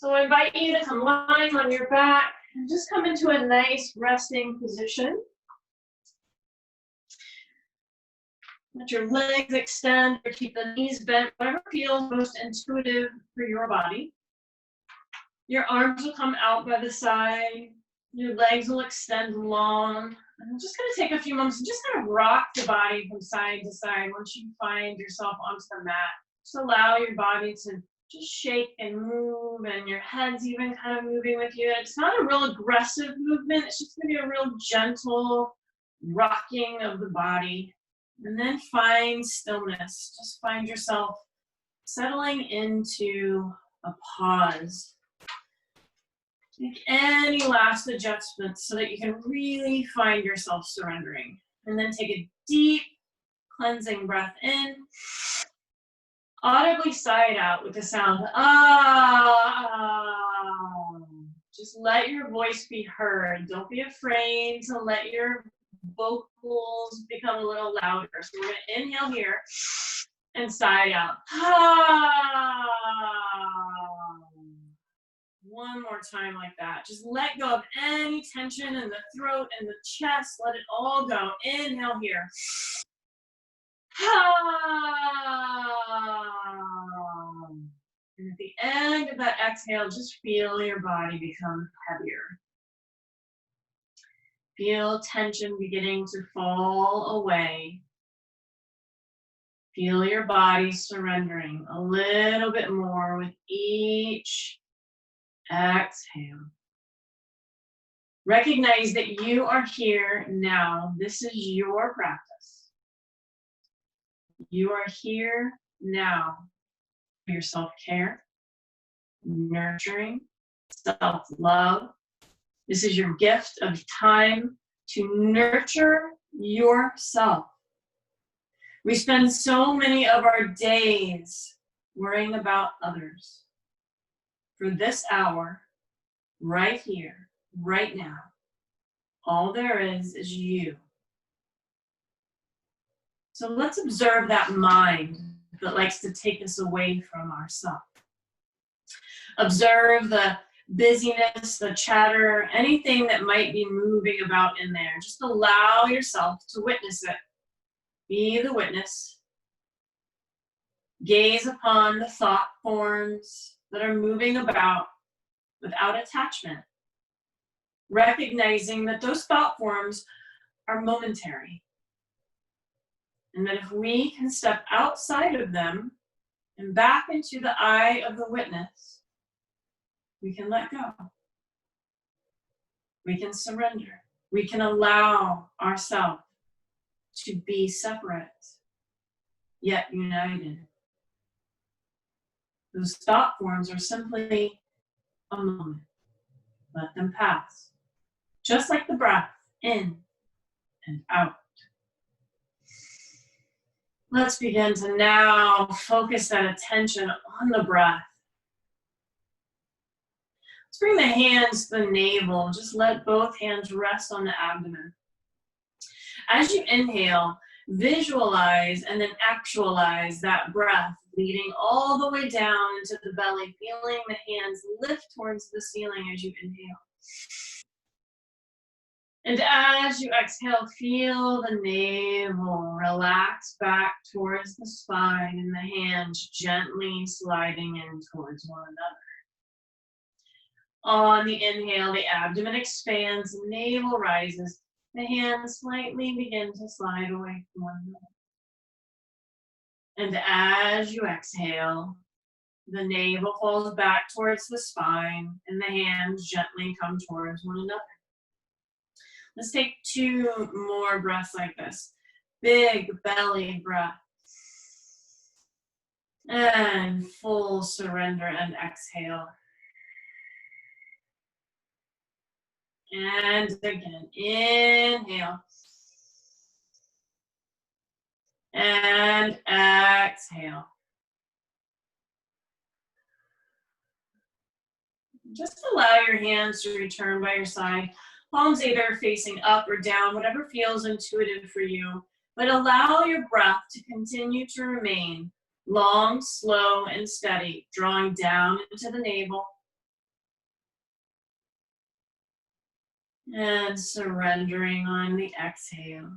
So I invite you to come lying on your back and just come into a nice resting position. Let your legs extend or keep the knees bent, whatever feels most intuitive for your body. Your arms will come out by the side. Your legs will extend long. I'm just going to take a few moments and just kind of rock the body from side to side once you find yourself onto the mat. Just allow your body to just shake and move, and your head's even kind of moving with you. It's not a real aggressive movement. It's just going to be a real gentle rocking of the body. And then find stillness. Just find yourself settling into a pause. Make any last adjustments so that you can really find yourself surrendering. And then take a deep cleansing breath in. Audibly sigh it out with the sound ah. Just let your voice be heard. Don't be afraid to let your vocals become a little louder. So we're going to inhale here and sigh it out. Ah. One more time like that. Just let go of any tension in the throat and the chest. Let it all go. Inhale here. And at the end of that exhale, just feel your body become heavier. Feel tension beginning to fall away. Feel your body surrendering a little bit more with each exhale. Recognize that you are here now. This is your practice. You are here now for your self-care, nurturing, self-love. This is your gift of time to nurture yourself. We spend so many of our days worrying about others. For this hour, right here, right now, all there is you. So let's observe that mind that likes to take us away from ourselves. Observe the busyness, the chatter, anything that might be moving about in there. Just allow yourself to witness it. Be the witness. Gaze upon the thought forms that are moving about without attachment. Recognizing that those thought forms are momentary. And that if we can step outside of them and back into the eye of the witness, we can let go. We can surrender. We can allow ourselves to be separate, yet united. Those thought forms are simply a moment. Let them pass. Just like the breath, in and out. Let's begin to now focus that attention on the breath. Let's bring the hands to the navel. Just let both hands rest on the abdomen. As you inhale, visualize and then actualize that breath leading all the way down into the belly, feeling the hands lift towards the ceiling as you inhale. And as you exhale, feel the navel relax back towards the spine and the hands gently sliding in towards one another. On the inhale, the abdomen expands, the navel rises, the hands slightly begin to slide away from one another. And as you exhale, the navel falls back towards the spine and the hands gently come towards one another. Let's take 2 more breaths like this. Big belly breath. And full surrender and exhale. And again, inhale. And exhale. Just allow your hands to return by your side. Palms either facing up or down, whatever feels intuitive for you. But allow your breath to continue to remain long, slow, and steady, drawing down into the navel, And surrendering on the exhale.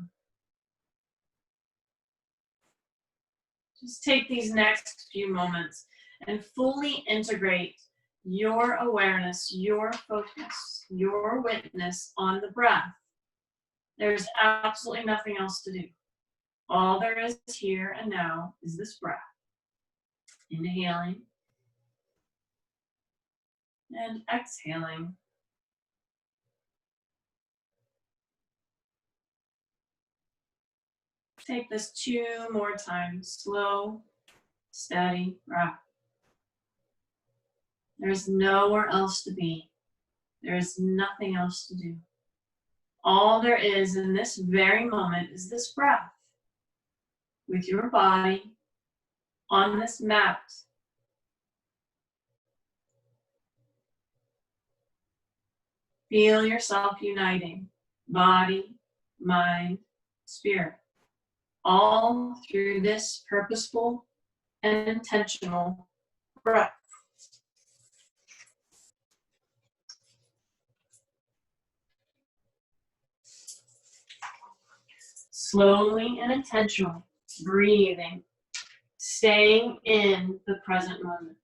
Just take these next few moments and fully integrate your awareness, your focus, your witness on the breath. There's absolutely nothing else to do. All there is here and now is this breath. Inhaling and exhaling. Take this 2 more times. Slow, steady breath. There's nowhere else to be. There's nothing else to do. All there is in this very moment is this breath with your body on this mat. Feel yourself uniting, body, mind, spirit, all through this purposeful and intentional breath. Slowly and intentionally breathing, staying in the present moment.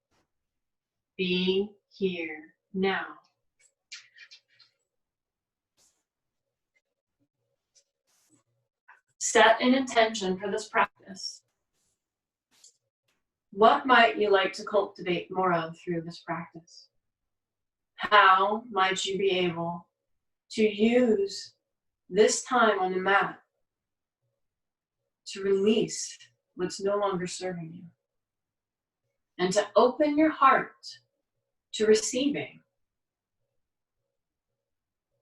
Be here now. Set an intention for this practice. What might you like to cultivate more of through this practice? How might you be able to use this time on the mat to release what's no longer serving you and to open your heart to receiving,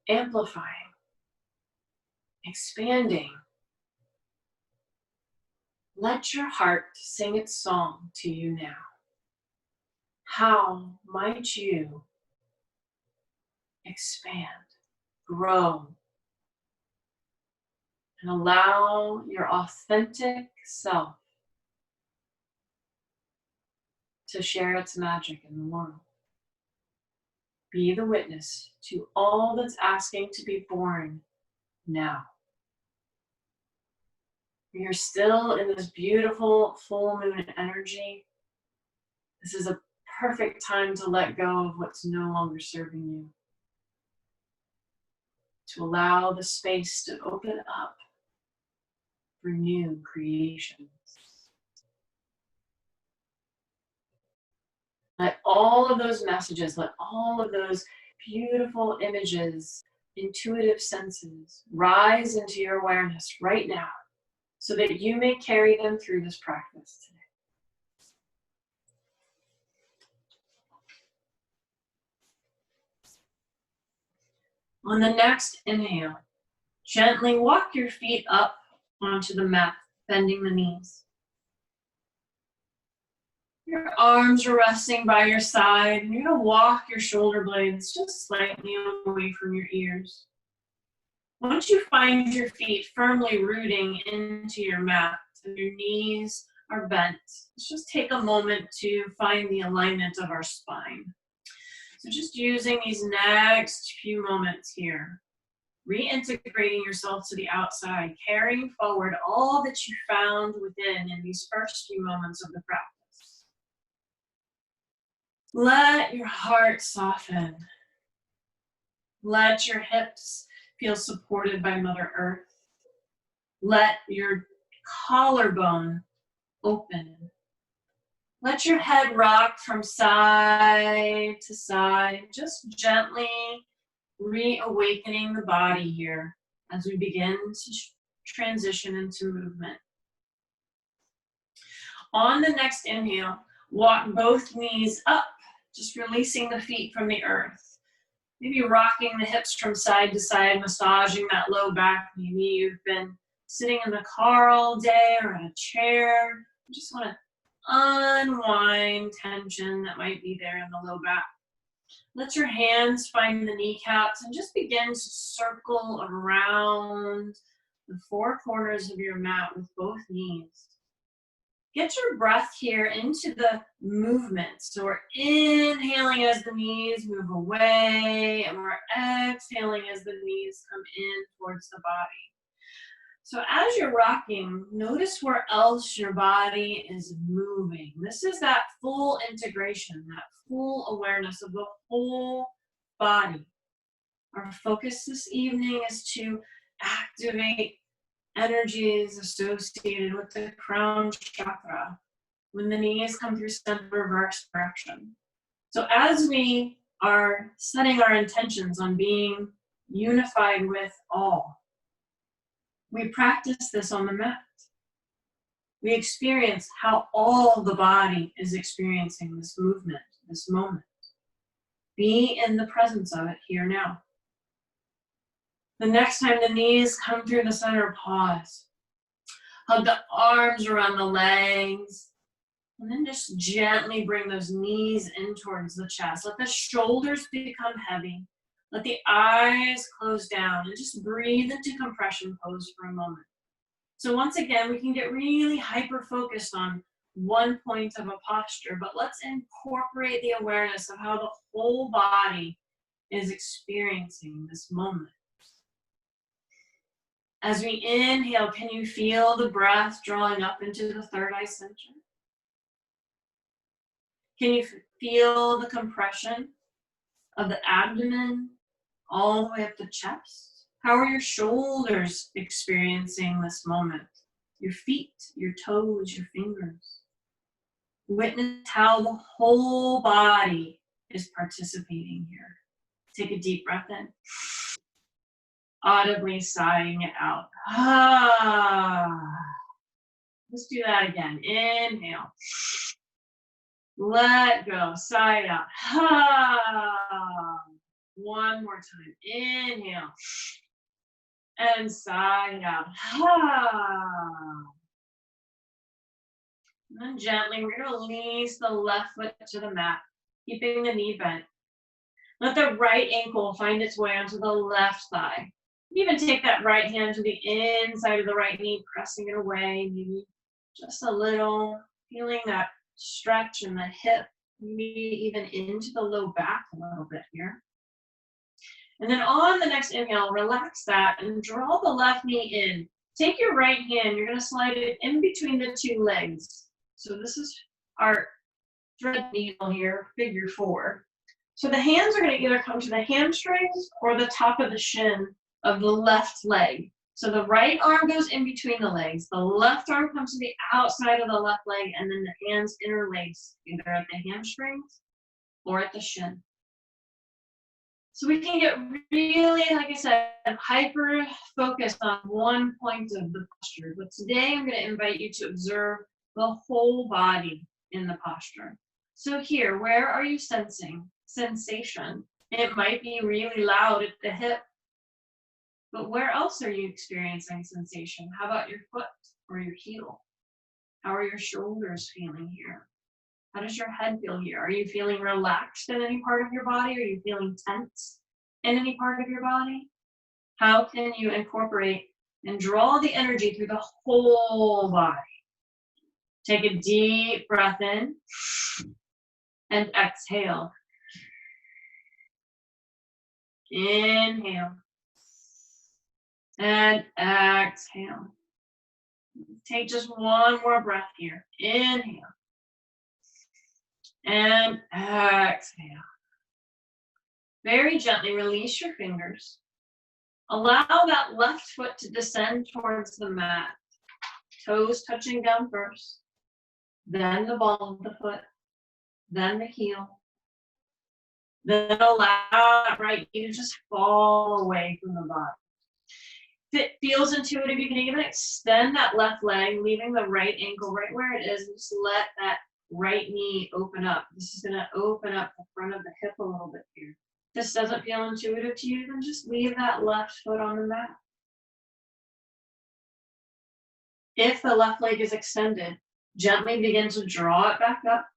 amplifying, expanding? Let your heart sing its song to you now. How might you expand, grow, and allow your authentic self to share its magic in the world? Be the witness to all that's asking to be born now. You're still in this beautiful full moon energy. This is a perfect time to let go of what's no longer serving you. To allow the space to open up for new creations. Let all of those messages, let all of those beautiful images, intuitive senses rise into your awareness right now so that you may carry them through this practice today. On the next inhale, gently walk your feet up onto the mat, bending the knees. Your arms are resting by your side, and you're going to walk your shoulder blades just slightly away from your ears. Once you find your feet firmly rooting into your mat and your knees are bent, let's just take a moment to find the alignment of our spine. So just using these next few moments here, reintegrating yourself to the outside, carrying forward all that you found within in these first few moments of the practice. Let your heart soften. Let your hips feel supported by Mother Earth. Let your collarbone open. Let your head rock from side to side, just gently reawakening the body here as we begin to transition into movement. On the next inhale, walk both knees up, just releasing the feet from the earth. Maybe rocking the hips from side to side, massaging that low back. Maybe you've been sitting in the car all day or in a chair. You just want to unwind tension that might be there in the low back. Let your hands find the kneecaps and just begin to circle around the four corners of your mat with both knees. Get your breath here into the movement. So we're inhaling as the knees move away, and we're exhaling as the knees come in towards the body. So as you're rocking, notice where else your body is moving. This is that full integration, that full awareness of the whole body. Our focus this evening is to activate energies associated with the crown chakra when the knees come through center reverse direction. So as we are setting our intentions on being unified with all, we practice this on the mat. We experience how all the body is experiencing this movement, this moment. Be in the presence of it here now. The next time the knees come through the center, pause. Hug the arms around the legs. And then just gently bring those knees in towards the chest. Let the shoulders become heavy. Let the eyes close down and just breathe into compression pose for a moment. So once again, we can get really hyper-focused on one point of a posture, but let's incorporate the awareness of how the whole body is experiencing this moment. As we inhale, can you feel the breath drawing up into the third eye center? Can you feel the compression of the abdomen all the way up the chest? How are your shoulders experiencing this moment? Your feet, your toes, your fingers. Witness how the whole body is participating here. Take a deep breath in. Audibly sighing it out. Let's do that again. Inhale. Let go. Sigh it out. One more time. Inhale. And sigh it out. And then gently, we're going to release the left foot to the mat, keeping the knee bent. Let the right ankle find its way onto the left thigh. Even take that right hand to the inside of the right knee, pressing it away, maybe just a little, feeling that stretch in the hip, maybe even into the low back a little bit here. And then on the next inhale, relax that and draw the left knee in. Take your right hand, you're going to slide it in between the two legs. So this is our thread needle here, figure 4. So the hands are going to either come to the hamstrings or the top of the shin of the left leg. So the right arm goes in between the legs, the left arm comes to the outside of the left leg, and then the hands interlace either at the hamstrings or at the shin. So we can get really, like I said, hyper focused on one point of the posture. But today I'm going to invite you to observe the whole body in the posture. So here, where are you sensing sensation? It might be really loud at the hip, but where else are you experiencing sensation? How about your foot or your heel? How are your shoulders feeling here? How does your head feel here? Are you feeling relaxed in any part of your body? Are you feeling tense in any part of your body? How can you incorporate and draw the energy through the whole body? Take a deep breath in and exhale. Inhale and exhale. Take just one more breath here. Inhale and exhale. Very gently release your fingers. Allow that left foot to descend towards the mat. Toes touching down first, then the ball of the foot, then the heel. Then allow that right knee to just fall away from the body. If it feels intuitive, you can even extend that left leg, leaving the right ankle right where it is, and just let that right knee open up. This is going to open up the front of the hip a little bit here. If this doesn't feel intuitive to you, then just leave that left foot on the mat. If the left leg is extended, gently begin to draw it back up.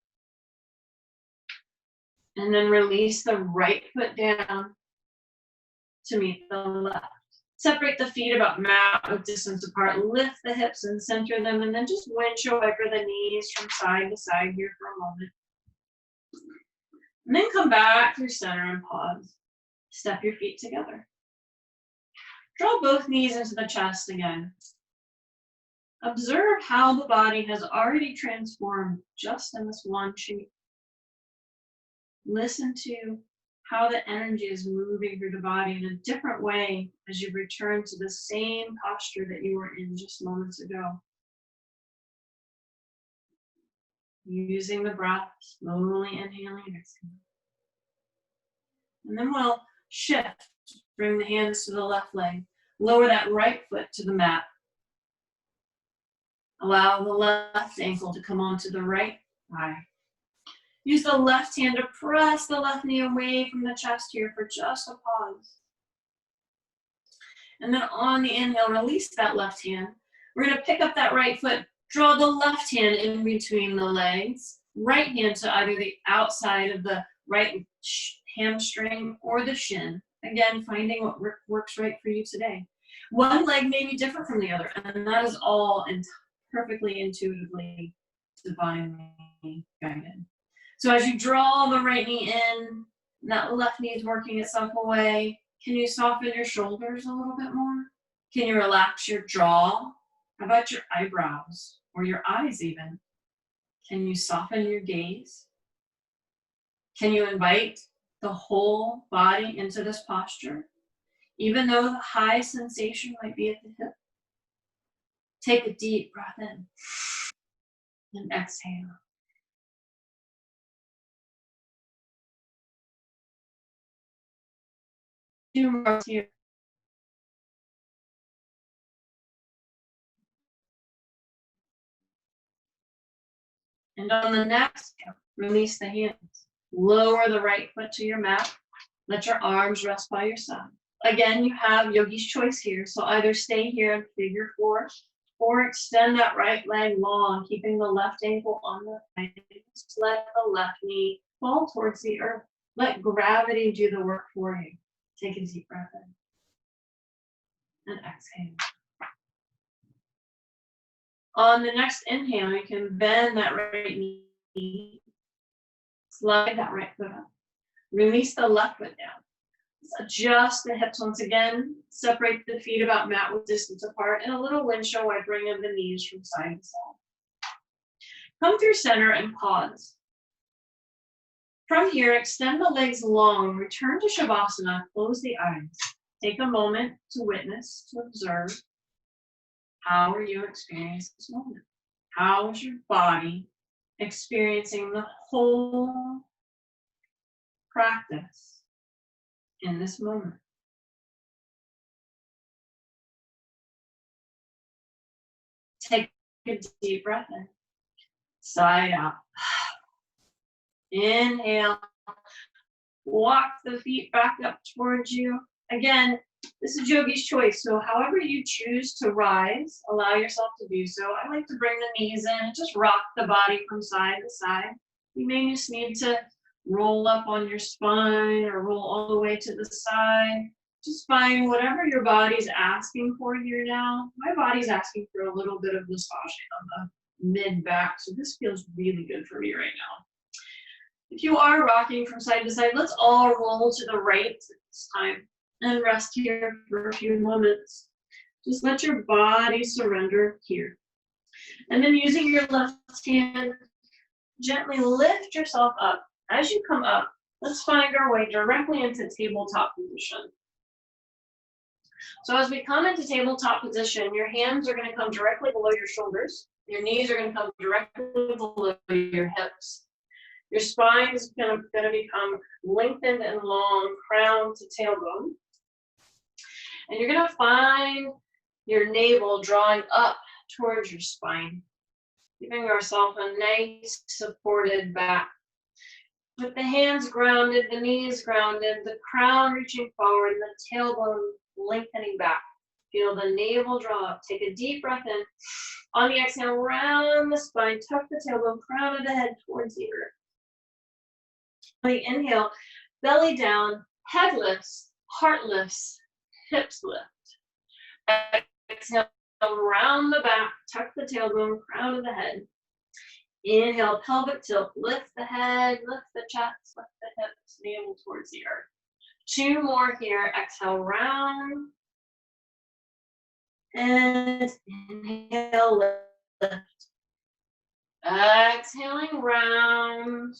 And then release the right foot down to meet the left. Separate the feet about mat width distance apart. Lift the hips and center them, and then just windshield wiper the knees from side to side here for a moment. And then come back through center and pause. Step your feet together. Draw both knees into the chest again. Observe how the body has already transformed just in this one shape. Listen to how the energy is moving through the body in a different way as you return to the same posture that you were in just moments ago. Using the breath, slowly inhaling and exhaling. And then we'll shift. Bring the hands to the left leg. Lower that right foot to the mat. Allow the left ankle to come onto the right thigh. Use the left hand to press the left knee away from the chest here for just a pause. And then on the inhale, release that left hand. We're going to pick up that right foot. Draw the left hand in between the legs. Right hand to either the outside of the right hamstring or the shin. Again, finding what works right for you today. One leg may be different from the other, and that is all perfectly intuitively, divinely guided. So as you draw the right knee in, that left knee is working itself away. Can you soften your shoulders a little bit more? Can you relax your jaw? How about your eyebrows or your eyes even? Can you soften your gaze? Can you invite the whole body into this posture? Even though the high sensation might be at the hip. Take a deep breath in and exhale. Two more here. And on the next count, release the hands. Lower the right foot to your mat. Let your arms rest by your side. Again, you have yogi's choice here. So either stay here in figure 4 or extend that right leg long, keeping the left ankle on the right. Just let the left knee fall towards the earth. Let gravity do the work for you. Take a deep breath in and exhale. On the next inhale, you can bend that right knee, slide that right foot up, release the left foot down. Adjust the hips once again, separate the feet about mat width distance apart, and a little windshield wipering of the knees from side to side. Come through center and pause. From here, extend the legs long, return to Shavasana, close the eyes. Take a moment to witness, to observe. How are you experiencing this moment? How is your body experiencing the whole practice in this moment? Take a deep breath in. Side out. Inhale. Walk the feet back up towards you. Again, this is yogi's choice. So however you choose to rise, allow yourself to do so. I like to bring the knees in, just rock the body from side to side. You may just need to roll up on your spine or roll all the way to the side. Just find whatever your body's asking for here now. My body's asking for a little bit of massaging on the mid-back, so this feels really good for me right now. If you are rocking from side to side, let's all roll to the right this time and rest here for a few moments. Just let your body surrender here. And then using your left hand, gently lift yourself up. As you come up, let's find our way directly into tabletop position. So as we come into tabletop position, your hands are going to come directly below your shoulders. Your knees are going to come directly below your hips. Your spine is going to become lengthened and long, crown to tailbone. And you're going to find your navel drawing up towards your spine, giving ourselves a nice supported back. With the hands grounded, the knees grounded, the crown reaching forward, and the tailbone lengthening back. Feel the navel draw up. Take a deep breath in. On the exhale, round the spine, tuck the tailbone, crown of the head towards the earth. On the inhale, belly down, head lifts, heart lifts, hips lift. Exhale, round the back, tuck the tailbone, crown of the head. Inhale, pelvic tilt, lift the head, lift the chest, lift the hips, navel towards the earth. 2 more here. Exhale, round. And inhale, lift. Exhaling, round.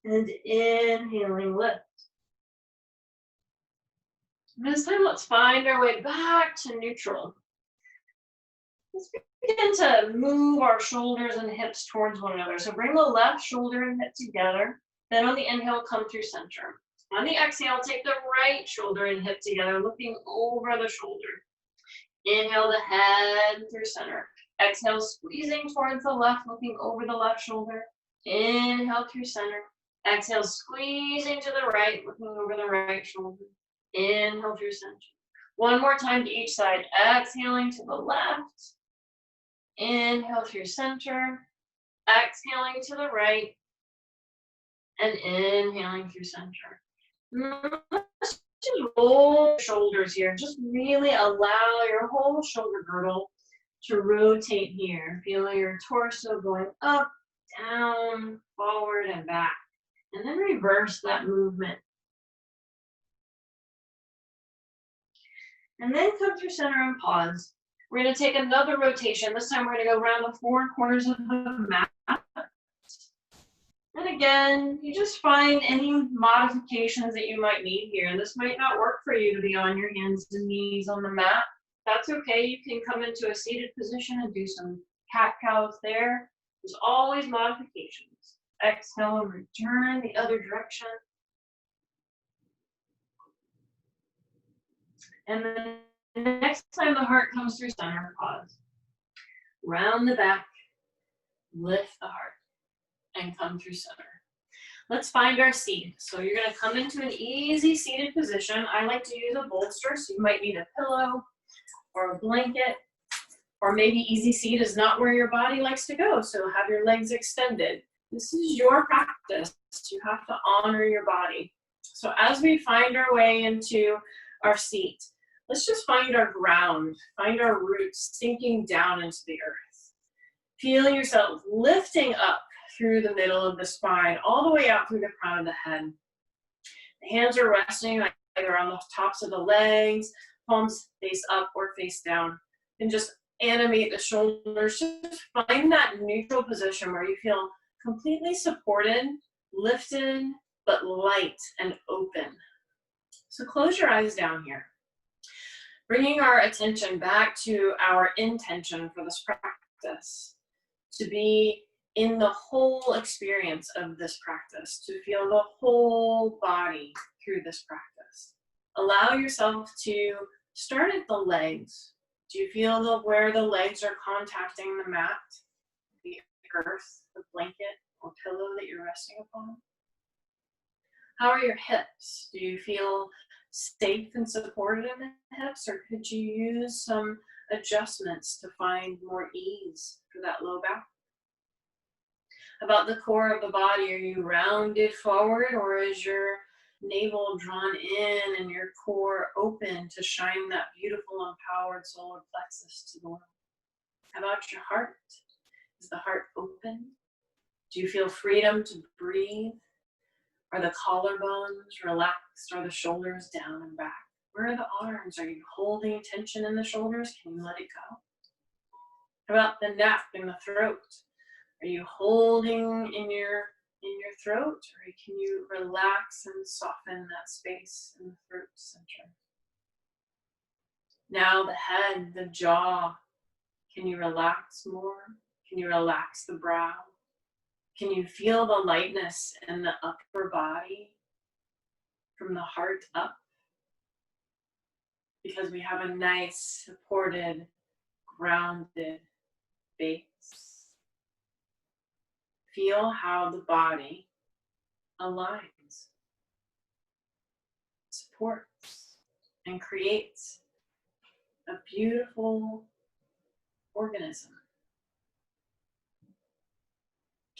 And inhaling, lift. This time, let's find our way back to neutral. Let's begin to move our shoulders and hips towards one another. So bring the left shoulder and hip together. Then on the inhale, come through center. On the exhale, take the right shoulder and hip together, looking over the shoulder. Inhale the head through center. Exhale, squeezing towards the left, looking over the left shoulder. Inhale through center. Exhale, squeezing to the right, looking over the right shoulder. Inhale through center. One more time to each side. Exhaling to the left. Inhale through center. Exhaling to the right. And inhaling through center. Let's just roll your shoulders here. Just really allow your whole shoulder girdle to rotate here. Feel your torso going up, down, forward, and back. And then reverse that movement. And then come through center and pause. We're going to take another rotation. This time we're going to go around the 4 corners of the mat. And again, you just find any modifications that you might need here. This might not work for you to be on your hands and knees on the mat. That's okay. You can come into a seated position and do some cat-cows there. There's always modifications. Exhale and return the other direction. And then the next time the heart comes through center, pause. Round the back, lift the heart, and come through center. Let's find our seat. So you're going to come into an easy seated position. I like to use a bolster, so you might need a pillow or a blanket, or maybe easy seat is not where your body likes to go, so have your legs extended. This is your practice. You have to honor your body. So as we find our way into our seat, let's just find our ground, find our roots sinking down into the earth. Feel yourself lifting up through the middle of the spine, all the way out through the crown of the head. The hands are resting either on the tops of the legs, palms face up or face down. And just animate the shoulders. Just find that neutral position where you feel completely supported, lifted, but light and open. So close your eyes down here. Bringing our attention back to our intention for this practice, to be in the whole experience of this practice, to feel the whole body through this practice. Allow yourself to start at the legs. Do you feel where the legs are contacting the mat, the earth, the blanket or pillow that you're resting upon? How are your hips? Do you feel safe and supported in the hips, or could you use some adjustments to find more ease for that low back? About the core of the body, are you rounded forward, or is your navel drawn in and your core open to shine that beautiful empowered solar plexus to the world? How about your heart? Is the heart open? Do you feel freedom to breathe? Are the collarbones relaxed? Are the shoulders down and back? Where are the arms? Are you holding tension in the shoulders? Can you let it go? How about the neck and the throat? Are you holding in your throat, or can you relax and soften that space in the throat center? Now the head, the jaw, can you relax more? Can you relax the brow? Can you feel the lightness in the upper body from the heart up? Because we have a nice, supported, grounded base. Feel how the body aligns, supports, and creates a beautiful organism.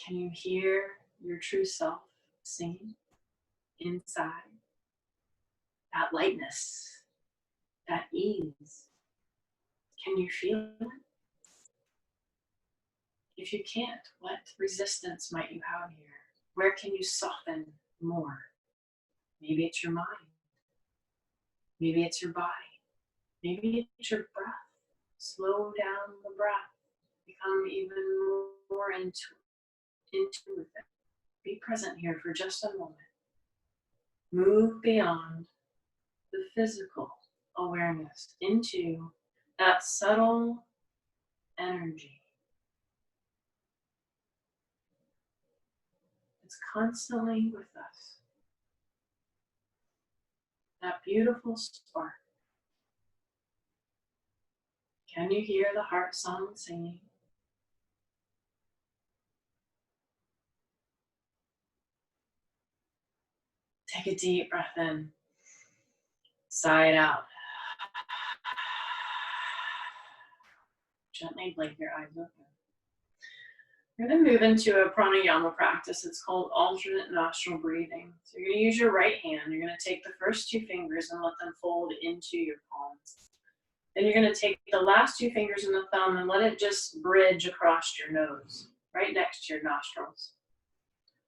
Can you hear your true self singing inside? That lightness, that ease. Can you feel it? If you can't, what resistance might you have here? Where can you soften more? Maybe it's your mind. Maybe it's your body. Maybe it's your breath. Slow down the breath. Become even more into it. Be present here for just a moment. Move beyond the physical awareness into that subtle energy. It's constantly with us. That beautiful spark. Can you hear the heart song singing? Take a deep breath in. Sigh it out. Gently blink your eyes open. We're going to move into a pranayama practice. It's called alternate nostril breathing. So you're going to use your right hand. You're going to take the first two fingers and let them fold into your palms. Then you're going to take the last two fingers and the thumb and let it just bridge across your nose, right next to your nostrils.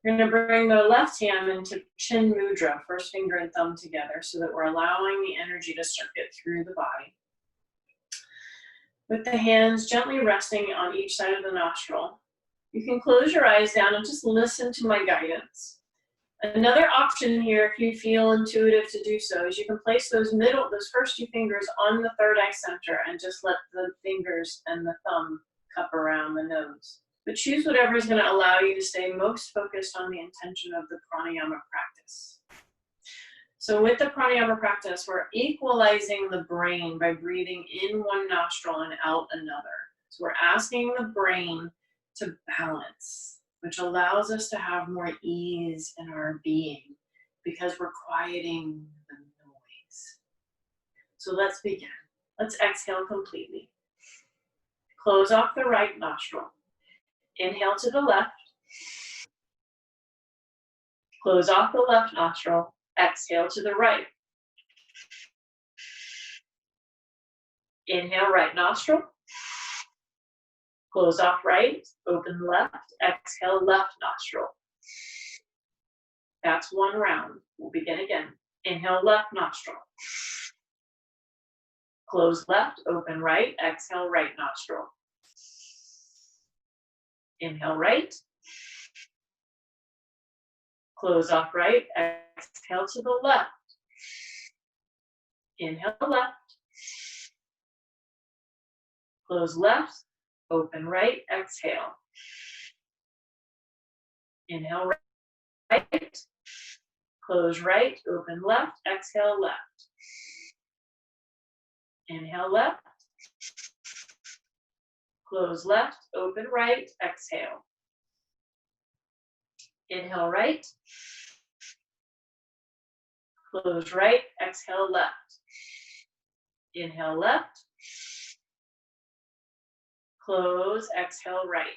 You're going to bring the left hand into chin mudra, first finger and thumb together, so that we're allowing the energy to circulate through the body. With the hands gently resting on each side of the nostril, you can close your eyes down and just listen to my guidance. Another option here, if you feel intuitive to do so, is you can place those first two fingers on the third eye center and just let the fingers and the thumb cup around the nose. But choose whatever is going to allow you to stay most focused on the intention of the pranayama practice. So with the pranayama practice, we're equalizing the brain by breathing in one nostril and out another. So we're asking the brain to balance, which allows us to have more ease in our being because we're quieting the noise. So let's begin. Let's exhale completely. Close off the right nostril. Inhale to the left. Close off the left nostril. Exhale to the right. Inhale, right nostril. Close off right. Open left. Exhale, left nostril. That's one round. We'll begin again. Inhale, left nostril. Close left. Open right. Exhale, right nostril. Inhale, right. Close off right. Exhale to the left. Inhale, left. Close left. Open right. Exhale. Inhale, right. Close right. Open left. Exhale, left. Inhale, left. Close left. Open right. Exhale. Inhale, right. Close right. Exhale, left. Inhale, left. Close. Exhale, right.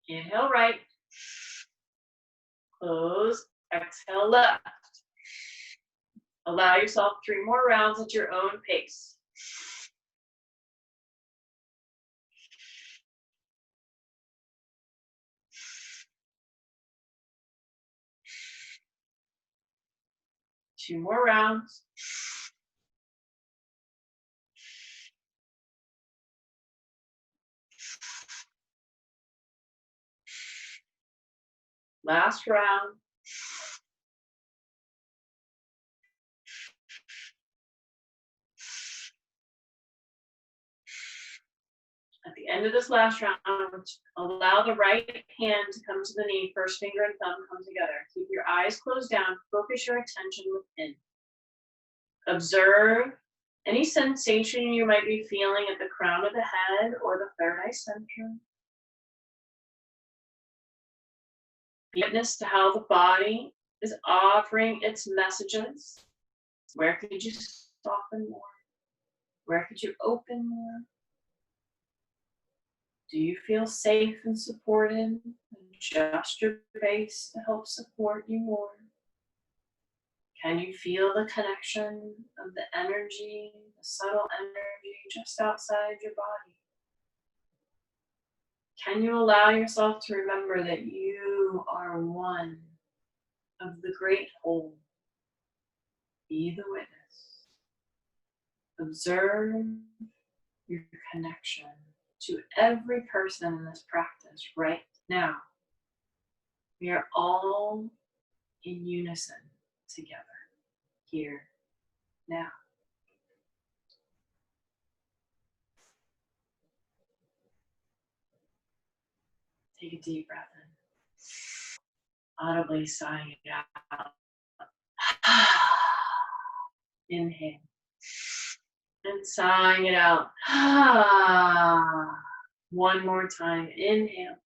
Inhale, right. Close. Exhale, left. Allow yourself 3 more rounds at your own pace. Two more rounds. Last round. At the end of this last round, allow the right hand to come to the knee, first finger and thumb come together. Keep your eyes closed down, focus your attention within. Observe any sensation you might be feeling at the crown of the head or the third eye center. Witness to how the body is offering its messages. Where could you soften more? Where could you open more? Do you feel safe and supported? Adjust your base to help support you more. Can you feel the connection of the energy, the subtle energy just outside your body? Can you allow yourself to remember that you are one of the great whole? Be the witness. Observe your connection to every person in this practice right now. We are all in unison together, here, now. Take a deep breath in. Audibly sighing it out. Inhale. And sighing it out. One more time. Inhale.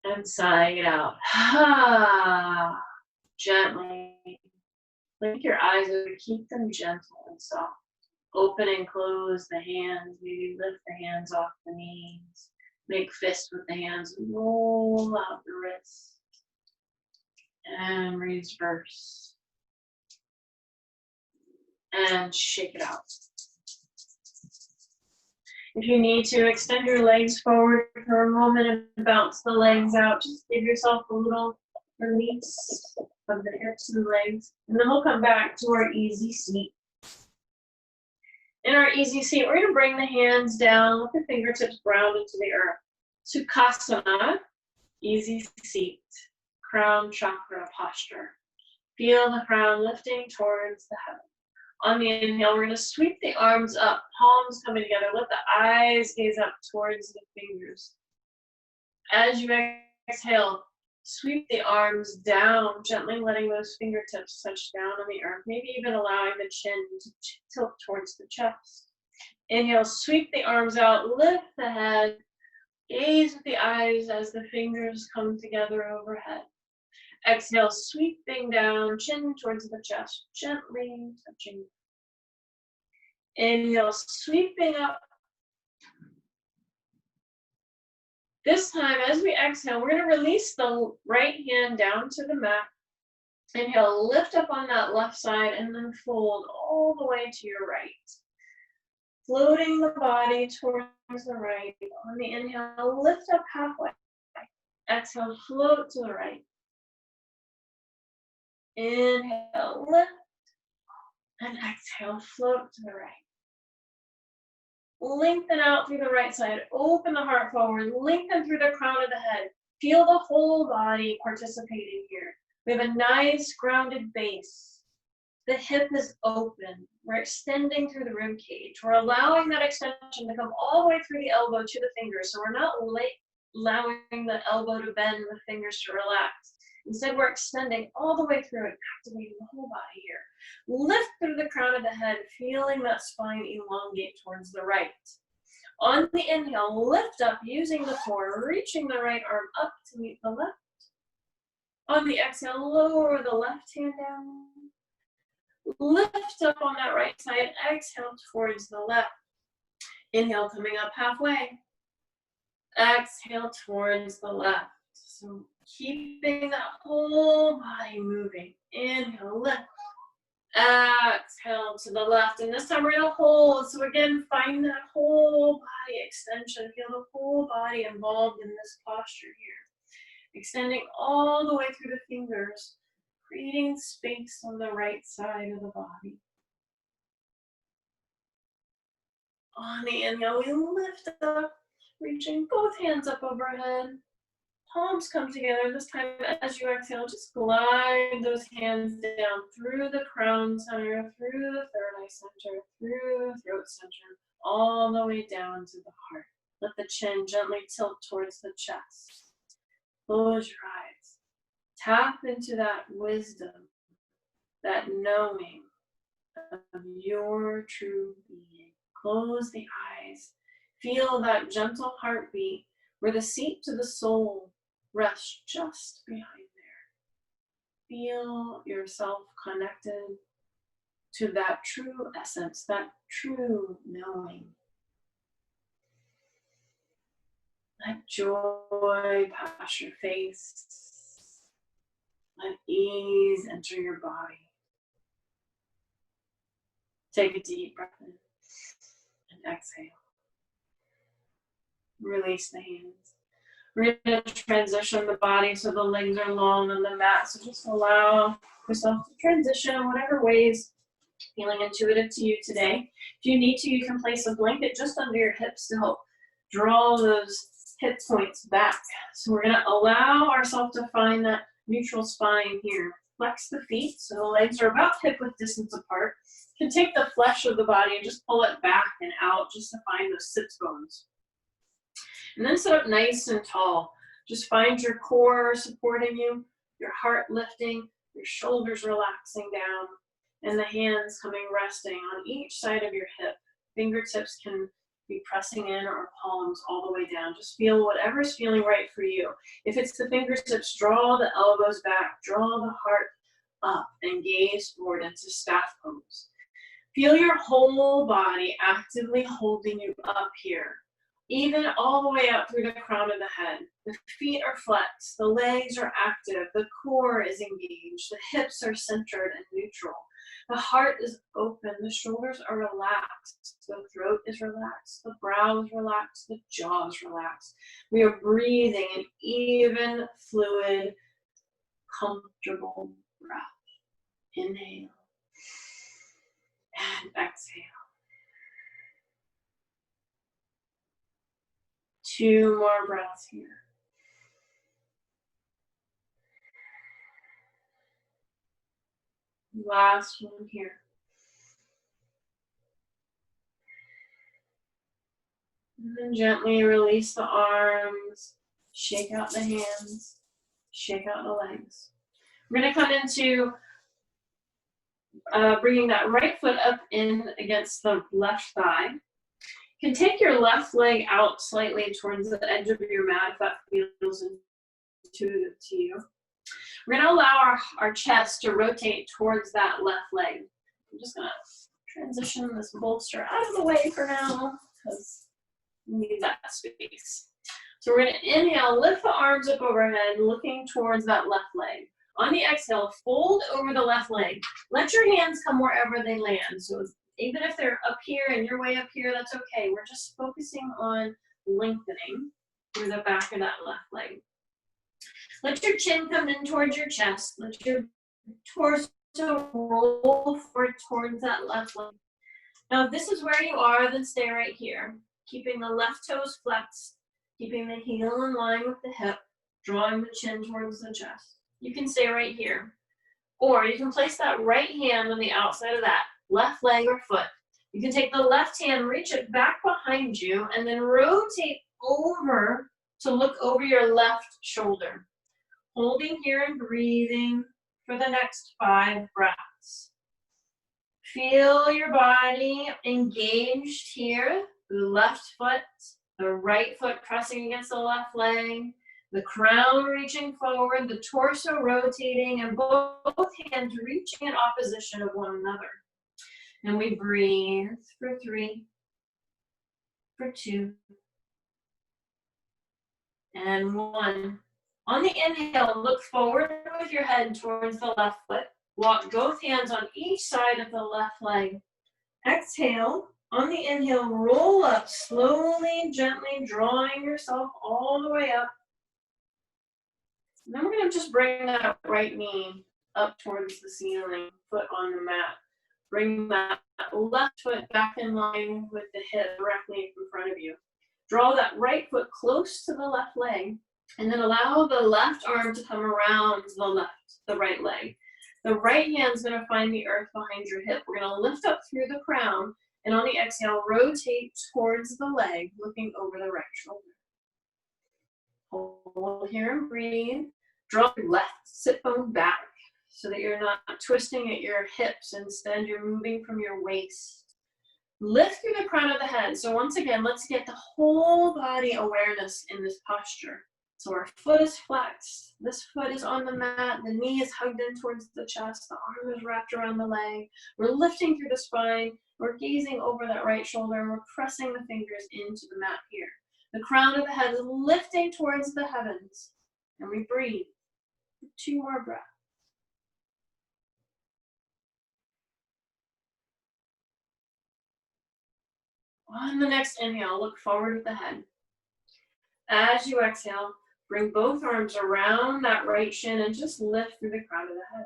And sighing it out. Gently. Blink your eyes over. Keep them gentle and soft. Open and close the hands. Maybe lift the hands off the knees. Make fists with the hands. Roll out the wrists. And reverse. And shake it out. If you need to, extend your legs forward for a moment and bounce the legs out. Just give yourself a little release of the hips and legs. And then we'll come back to our easy seat. In our easy seat, we're going to bring the hands down with the fingertips ground into the earth. Sukhasana, easy seat, crown chakra posture. Feel the crown lifting towards the heaven. On the inhale, we're going to sweep the arms up, palms coming together. Let the eyes gaze up towards the fingers. As you exhale, sweep the arms down, gently letting those fingertips touch down on the earth, maybe even allowing the chin to tilt towards the chest. Inhale, sweep the arms out, lift the head, gaze with the eyes as the fingers come together overhead. Exhale, sweeping down, chin towards the chest, gently touching. Inhale, sweeping up. This time, as we exhale, we're going to release the right hand down to the mat. Inhale, lift up on that left side, and then fold all the way to your right. Floating the body towards the right. On the inhale, lift up halfway. Exhale, float to the right. Inhale, lift, and exhale, float to the right. Lengthen out through the right side. Open the heart forward. Lengthen through the crown of the head. Feel the whole body participating here. We have a nice grounded base. The hip is open. We're extending through the rib cage. We're allowing that extension to come all the way through the elbow to the fingers. So we're not allowing the elbow to bend, the fingers to relax. Instead, we're extending all the way through and activating the whole body here. Lift through the crown of the head, feeling that spine elongate towards the right. On the inhale, lift up using the core, reaching the right arm up to meet the left. On the exhale, lower the left hand down. Lift up on that right side, exhale towards the left. Inhale, coming up halfway. Exhale towards the left. So keeping that whole body moving. Inhale, lift. Exhale to the left. And this time we're going to hold. So again, find that whole body extension. Feel the whole body involved in this posture here. Extending all the way through the fingers, creating space on the right side of the body. On the inhale, we lift up, reaching both hands up overhead. Palms come together. This time, as you exhale, just glide those hands down through the crown center, through the third eye center, through the throat center, all the way down to the heart. Let the chin gently tilt towards the chest. Close your eyes. Tap into that wisdom, that knowing of your true being. Close the eyes. Feel that gentle heartbeat where the seat to the soul rests just behind there. Feel yourself connected to that true essence, that true knowing. Let joy pass your face. Let ease enter your body. Take a deep breath in and exhale. Release the hands. We're going to transition the body so the legs are long on the mat. So just allow yourself to transition in whatever ways feeling intuitive to you today. If you need to, you can place a blanket just under your hips to help draw those hip points back. So we're going to allow ourselves to find that neutral spine here. Flex the feet so the legs are about hip width distance apart. You can take the flesh of the body and just pull it back and out just to find those sits bones. And then sit up nice and tall. Just find your core supporting you, your heart lifting, your shoulders relaxing down, and the hands coming resting on each side of your hip. Fingertips can be pressing in or palms all the way down. Just feel whatever's feeling right for you. If it's the fingertips, draw the elbows back, draw the heart up, and gaze forward into staff pose. Feel your whole body actively holding you up here, even all the way up through the crown of the head. The feet are flexed, the legs are active, the core is engaged, the hips are centered and neutral. The heart is open, the shoulders are relaxed, the throat is relaxed, the brow is relaxed, the jaw is relaxed. We are breathing an even, fluid, comfortable breath. Inhale and exhale. 2 more breaths here. Last one here. And then gently release the arms, shake out the hands, shake out the legs. We're going to come into bringing that right foot up in against the left thigh. You can take your left leg out slightly towards the edge of your mat if that feels intuitive to you. We're going to allow our chest to rotate towards that left leg. I'm just going to transition this bolster out of the way for now because we need that space. So we're going to inhale, lift the arms up overhead, looking towards that left leg. On the exhale, fold over the left leg. Let your hands come wherever they land. So even if they're up here and you're way up here, that's okay. We're just focusing on lengthening through the back of that left leg. Let your chin come in towards your chest. Let your torso roll forward towards that left leg. Now, if this is where you are, then stay right here. Keeping the left toes flexed, keeping the heel in line with the hip, drawing the chin towards the chest. You can stay right here. Or you can place that right hand on the outside of that left leg or foot. You can take the left hand, reach it back behind you, and then rotate over to look over your left shoulder. Holding here and breathing for the next 5 breaths. Feel your body engaged here. The left foot, the right foot pressing against the left leg, the crown reaching forward, the torso rotating, and both hands reaching in opposition of one another. And we breathe for 3, for 2, and 1. On the inhale, look forward with your head towards the left foot. Walk both hands on each side of the left leg. Exhale. On the inhale, roll up slowly, gently, drawing yourself all the way up. And then we're going to just bring that right knee up towards the ceiling, foot on the mat. Bring that left foot back in line with the hip directly in front of you. Draw that right foot close to the left leg, and then allow the left arm to come around the right leg. The right hand's going to find the earth behind your hip. We're going to lift up through the crown, and on the exhale, rotate towards the leg, looking over the right shoulder. Hold here and breathe. Draw your left sit bone back so that you're not twisting at your hips. Instead, you're moving from your waist. Lift through the crown of the head. So once again, let's get the whole body awareness in this posture. So our foot is flexed. This foot is on the mat. The knee is hugged in towards the chest. The arm is wrapped around the leg. We're lifting through the spine. We're gazing over that right shoulder, and we're pressing the fingers into the mat here. The crown of the head is lifting towards the heavens. And we breathe. 2 more breaths. On the next inhale, look forward with the head. As you exhale, bring both arms around that right shin and just lift through the crown of the head.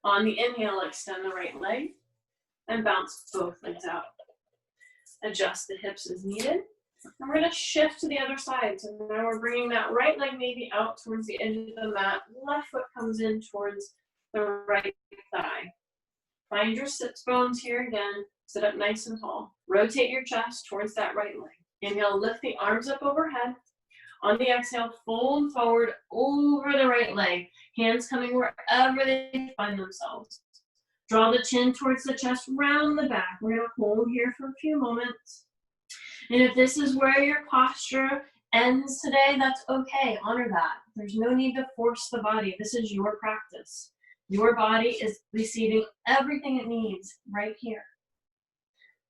On the inhale, extend the right leg and bounce both legs out. Adjust the hips as needed. And we're going to shift to the other side. So now we're bringing that right leg maybe out towards the edge of the mat. Left foot comes in towards the right thigh. Find your sits bones here again. Sit up nice and tall. Rotate your chest towards that right leg. Inhale, lift the arms up overhead. On the exhale, fold forward over the right leg. Hands coming wherever they find themselves. Draw the chin towards the chest, round the back. We're going to hold here for a few moments. And if this is where your posture ends today, that's okay. Honor that. There's no need to force the body. This is your practice. Your body is receiving everything it needs right here.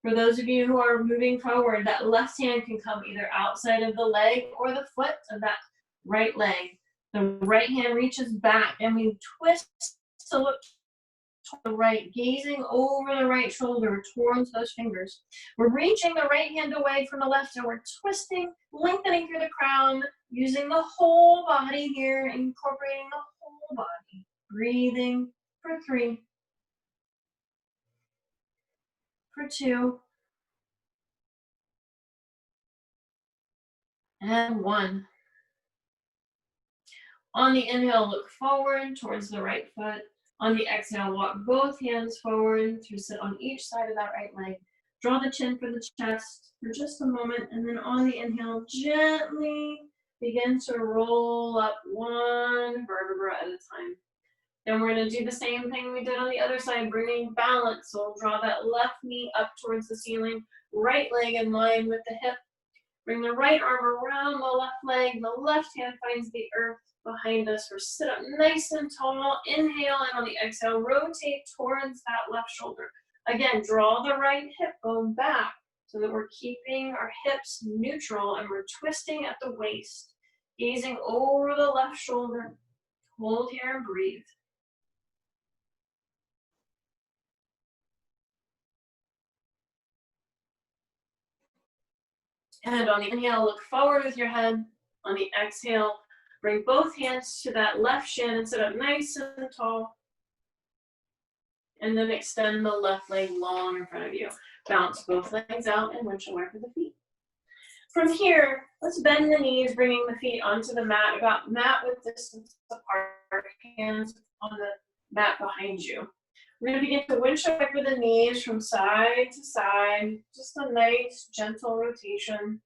For those of you who are moving forward, that left hand can come either outside of the leg or the foot of that right leg. The right hand reaches back and we twist to look to the right, gazing over the right shoulder towards those fingers. We're reaching the right hand away from the left and we're twisting, lengthening through the crown, using the whole body here, incorporating the whole body. Breathing for 3, for 2, and 1. On the inhale, look forward towards the right foot. On the exhale, walk both hands forward to sit on each side of that right leg. Draw the chin for the chest for just a moment, and then on the inhale, gently begin to roll up one vertebra at a time. Then we're going to do the same thing we did on the other side, bringing balance. So we'll draw that left knee up towards the ceiling, right leg in line with the hip. Bring the right arm around the left leg. The left hand finds the earth behind us. We're sit up nice and tall. Inhale, and on the exhale, rotate towards that left shoulder. Again, draw the right hip bone back so that we're keeping our hips neutral and we're twisting at the waist, gazing over the left shoulder. Hold here and breathe. And on the inhale, look forward with your head. On the exhale, bring both hands to that left shin and sit up nice and tall. And then extend the left leg long in front of you. Bounce both legs out and winch away for the feet. From here, let's bend the knees, bringing the feet onto the mat, about mat width distance apart, hands on the mat behind you. We're going to begin to winch over the knees from side to side, just a nice, gentle rotation.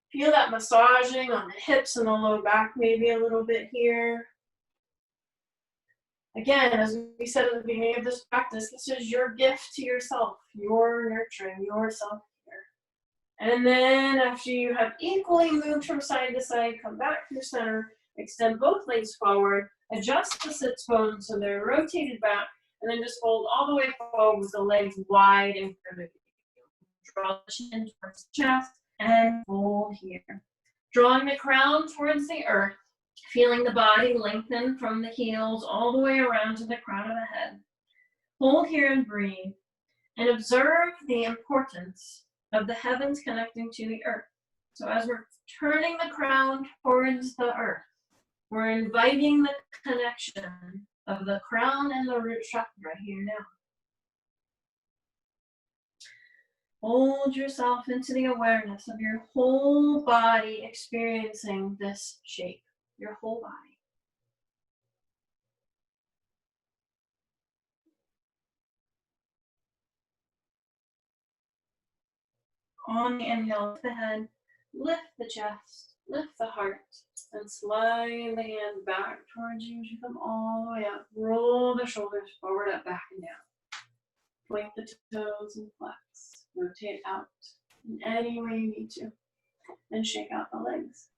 Feel that massaging on the hips and the low back maybe a little bit here. Again, as we said at the beginning of this practice, this is your gift to yourself, your nurturing, your self-care. And then after you have equally moved from side to side, come back through center, extend both legs forward, adjust the sits bones so they're rotated back, and then just fold all the way forward with the legs wide in front of you. Draw the chin towards the chest and fold here. Drawing the crown towards the earth, feeling the body lengthen from the heels all the way around to the crown of the head. Hold here and breathe, and observe the importance of the heavens connecting to the earth. So as we're turning the crown towards the earth, we're inviting the connection of the crown and the root chakra here now. Hold yourself into the awareness of your whole body experiencing this shape, your whole body. On the inhale, lift the head, lift the chest, lift the heart, and slide the hand back towards you as you come all the way up. Roll the shoulders forward, up, back, and down. Point the toes and flex. Rotate out in any way you need to. And shake out the legs.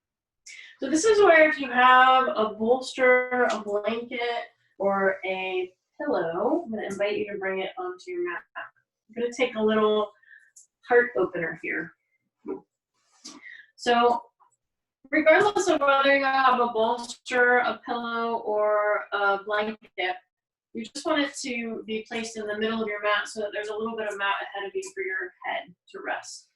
So this is where if you have a bolster, a blanket, or a pillow, I'm going to invite you to bring it onto your mat. I'm going to take a little heart opener here. So regardless of whether you have a bolster, a pillow, or a blanket, You just want it to be placed in the middle of your mat so that there's a little bit of mat ahead of you for your head to rest.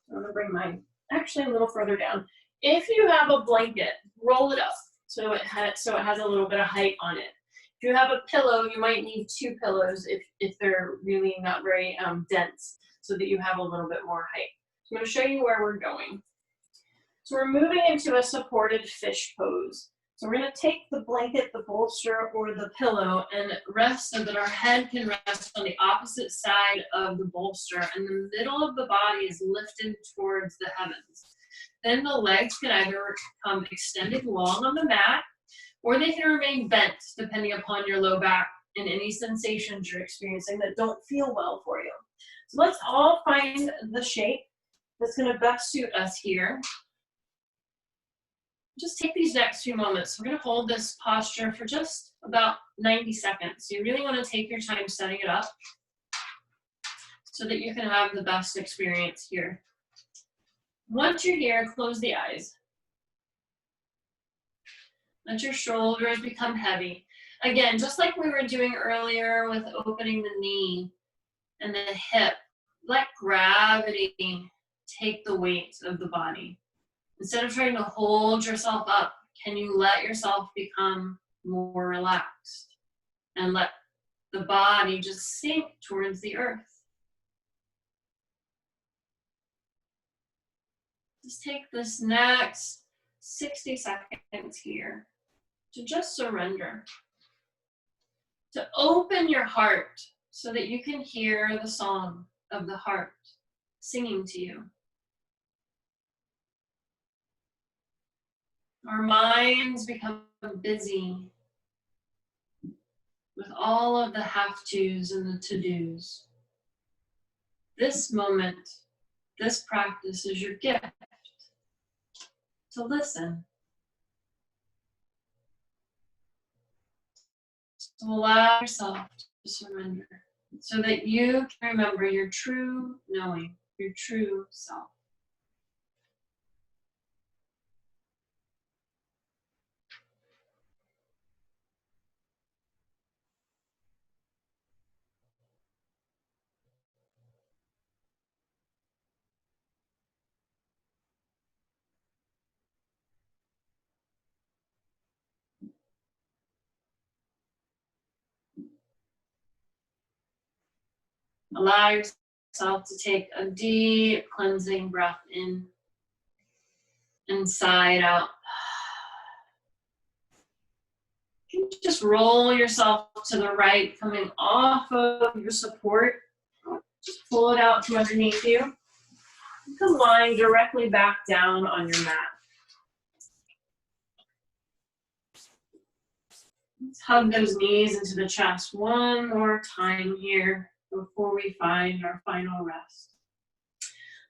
I'm gonna bring mine actually a little further down. If you have a blanket, roll it up so it has a little bit of height on it. If you have a pillow, you might need 2 pillows if they're really not very dense, so that you have a little bit more height. So I'm going to show you where we're going. So we're moving into a supported fish pose. So we're going to take the blanket, the bolster, or the pillow and rest so that our head can rest on the opposite side of the bolster and the middle of the body is lifted towards the heavens. Then the legs can either come extended long on the mat, or they can remain bent depending upon your low back and any sensations you're experiencing that don't feel well for you. So let's all find the shape that's going to best suit us here. Just take these next few moments. We're going to hold this posture for just about 90 seconds. You really want to take your time setting it up so that you can have the best experience here. Once you're here, close the eyes. Let your shoulders become heavy. Again, just like we were doing earlier with opening the knee and the hip, let gravity take the weight of the body. Instead of trying to hold yourself up, can you let yourself become more relaxed and let the body just sink towards the earth? Just take this next 60 seconds here to just surrender, to open your heart so that you can hear the song of the heart singing to you. Our minds become busy with all of the have-tos and the to-dos. This moment, this practice is your gift to listen. So allow yourself to surrender so that you can remember your true knowing, your true self. Allow yourself to take a deep cleansing breath in and sigh it out. You can just roll yourself to the right, coming off of your support. Just pull it out from underneath you. You can lie directly back down on your mat. Let's hug those knees into the chest one more time here before we find our final rest.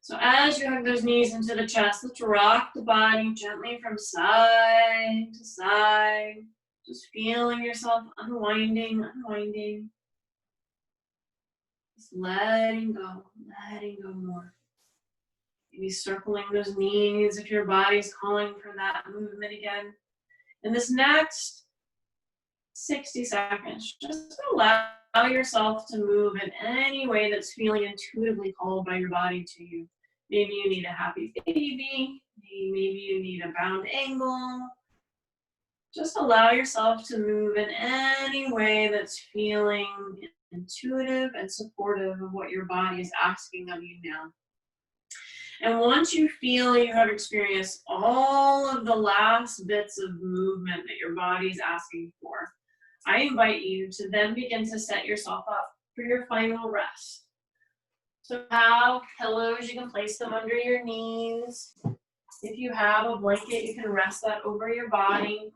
So as you hug those knees into the chest, let's rock the body gently from side to side. Just feeling yourself unwinding. Just letting go more. Maybe circling those knees if your body's calling for that movement again. And this next 60 seconds, just allow yourself to move in any way that's feeling intuitively called by your body to you. Maybe you need a happy baby, maybe you need a bound angle. Just allow yourself to move in any way that's feeling intuitive and supportive of what your body is asking of you now. And once you feel you have experienced all of the last bits of movement that your body is asking for, I invite you to then begin to set yourself up for your final rest. So have pillows, you can place them under your knees. If you have a blanket, you can rest that over your body.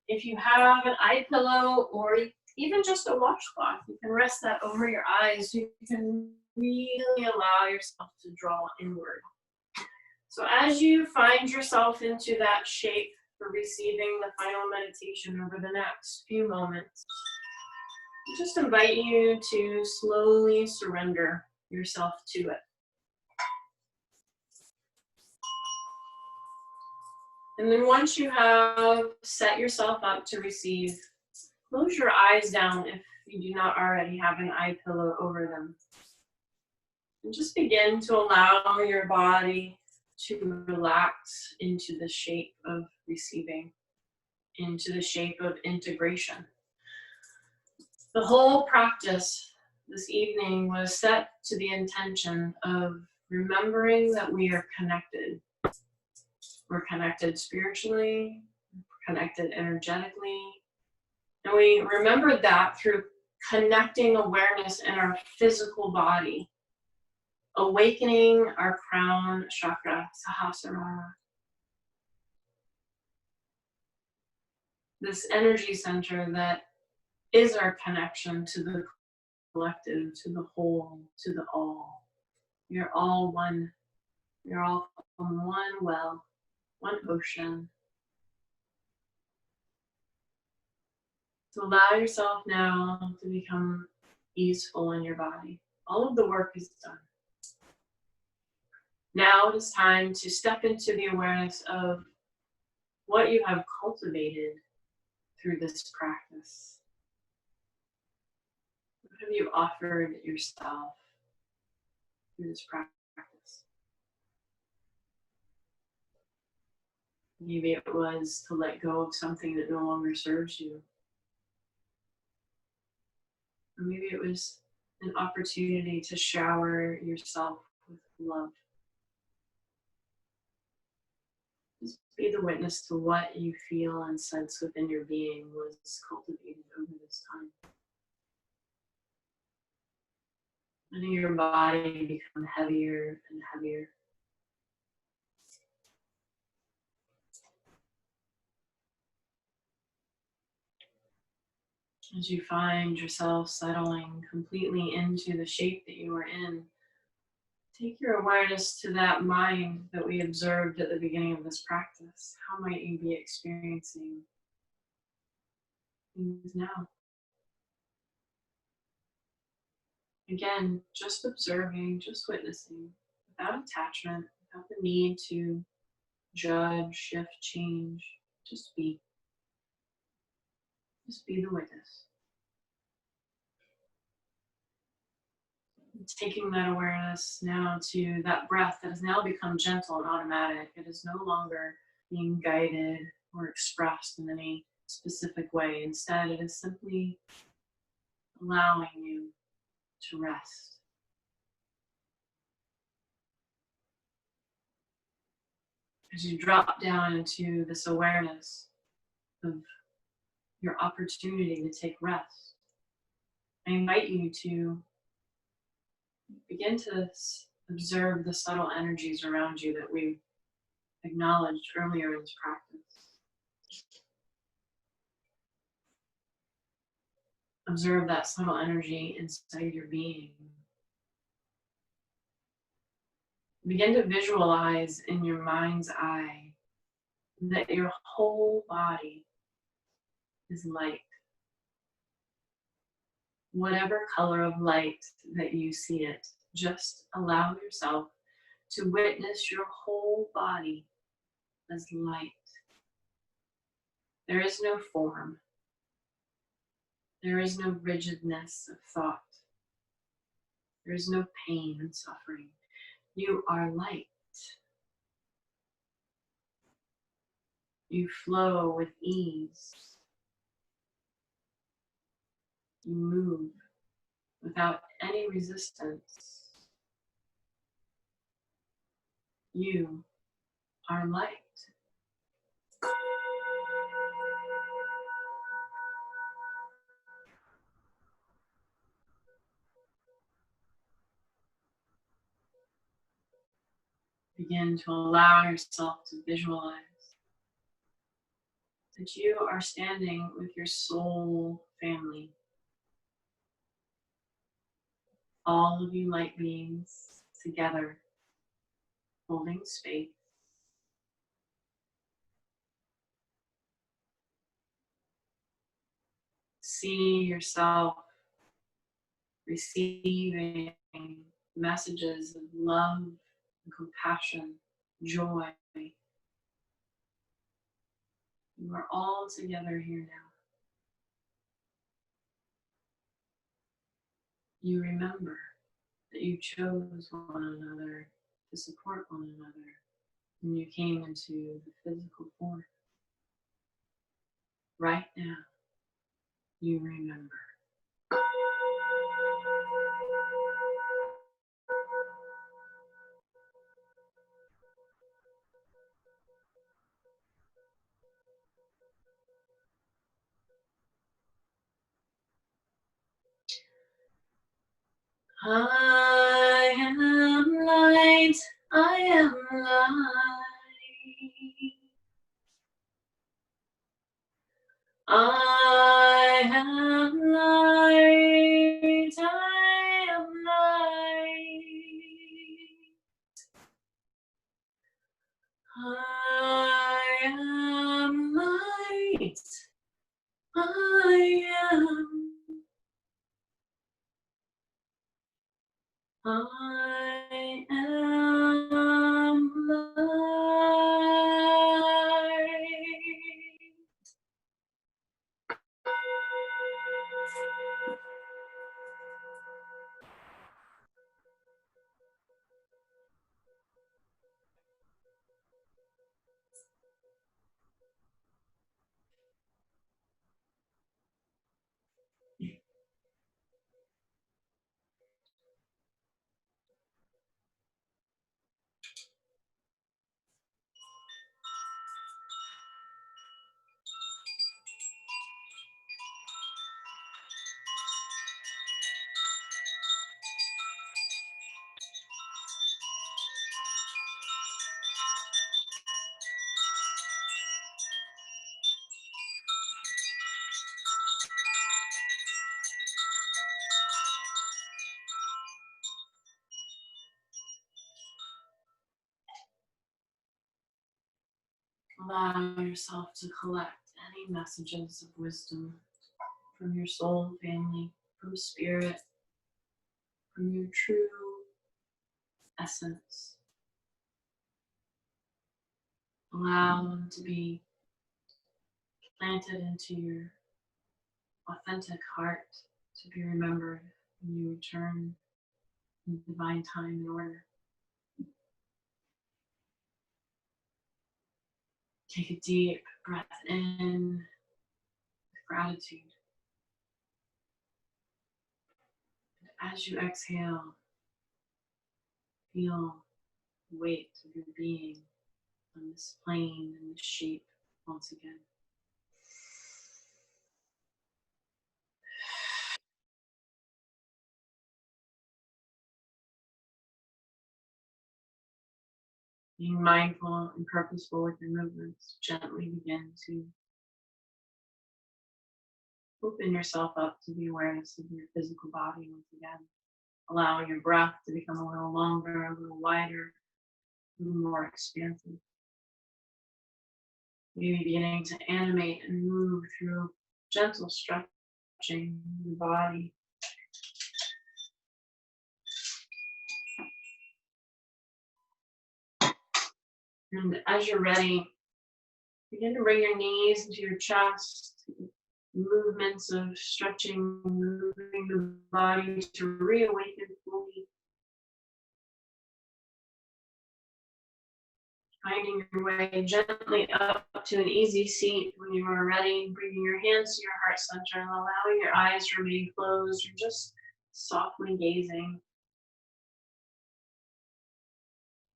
If you have an eye pillow or even just a washcloth, you can rest that over your eyes. You can really allow yourself to draw inward. So as you find yourself into that shape for receiving the final meditation over the next few moments, I just invite you to slowly surrender yourself to it. And then once you have set yourself up to receive, Close your eyes down if you do not already have an eye pillow over them. And just begin to allow your body to relax into the shape of receiving, into the shape of integration. The whole practice this evening was set to the intention of remembering that we are connected. We're connected spiritually, we're connected energetically, and we remembered that through connecting awareness in our physical body, awakening our crown chakra, Sahasrara. This energy center that is our connection to the collective, to the whole, to the all. You're all one. You're all from one well, one ocean. So allow yourself now to become easeful in your body. All of the work is done. Now it is time to step into the awareness of what you have cultivated through this practice. What have you offered yourself through this practice? Maybe it was to let go of something that no longer serves you. Or maybe it was an opportunity to shower yourself with love. Just be the witness to what you feel and sense within your being was cultivated over this time. Letting your body become heavier and heavier. As you find yourself settling completely into the shape that you are in, take your awareness to that mind that we observed at the beginning of this practice. How might you be experiencing things now? Again, just observing, just witnessing, without attachment, without the need to judge, shift, change. Just be. Just be the witness. Taking that awareness now to that breath that has now become gentle and automatic. It is no longer being guided or expressed in any specific way. Instead, it is simply allowing you to rest. As you drop down into this awareness of your opportunity to take rest, I invite you to begin to observe the subtle energies around you that we acknowledged earlier in this practice. Observe that subtle energy inside your being. Begin to visualize in your mind's eye that your whole body is light. Whatever color of light that you see it, just allow yourself to witness your whole body as light. There is no form. There is no rigidness of thought. There is no pain and suffering. You are light. You flow with ease. You move without any resistance. You are light. Begin to allow yourself to visualize that you are standing with your soul family. All of you light beings together, holding space. See yourself receiving messages of love and compassion, joy. You are all together here now. You remember that you chose one another to support one another when you came into the physical form. Right now, you remember. I am light, I am light. I am light, I am light. I am light, I am. I am light. Allow yourself to collect any messages of wisdom from your soul family, from spirit, from your true essence. Allow them to be planted into your authentic heart to be remembered when you return in divine time and order. Take a deep breath in with gratitude. And as you exhale, feel the weight of your being on this plane and this shape once again. Being mindful and purposeful with your movements, gently begin to open yourself up to the awareness of your physical body once again. Allow your breath to become a little longer, a little wider, a little more expansive. Maybe beginning to animate and move through gentle stretching the body. And as you're ready, begin to bring your knees into your chest. Movements of stretching, moving the body to reawaken fully. Finding your way gently up to an easy seat when you are ready, bringing your hands to your heart center and allowing your eyes to remain closed or just softly gazing.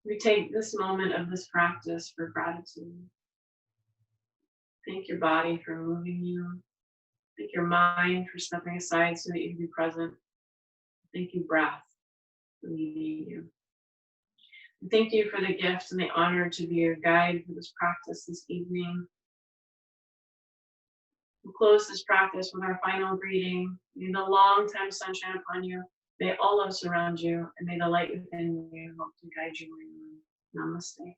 We take this moment of this practice for gratitude. Thank your body for moving you. Thank your mind for stepping aside so that you can be present. Thank you, breath, for leading you. And thank you for the gift and the honor to be your guide for this practice this evening. We'll close this practice with our final greeting. May the long time sunshine upon you. May all love surround you, and may the light within you help to guide you where you are. Namaste.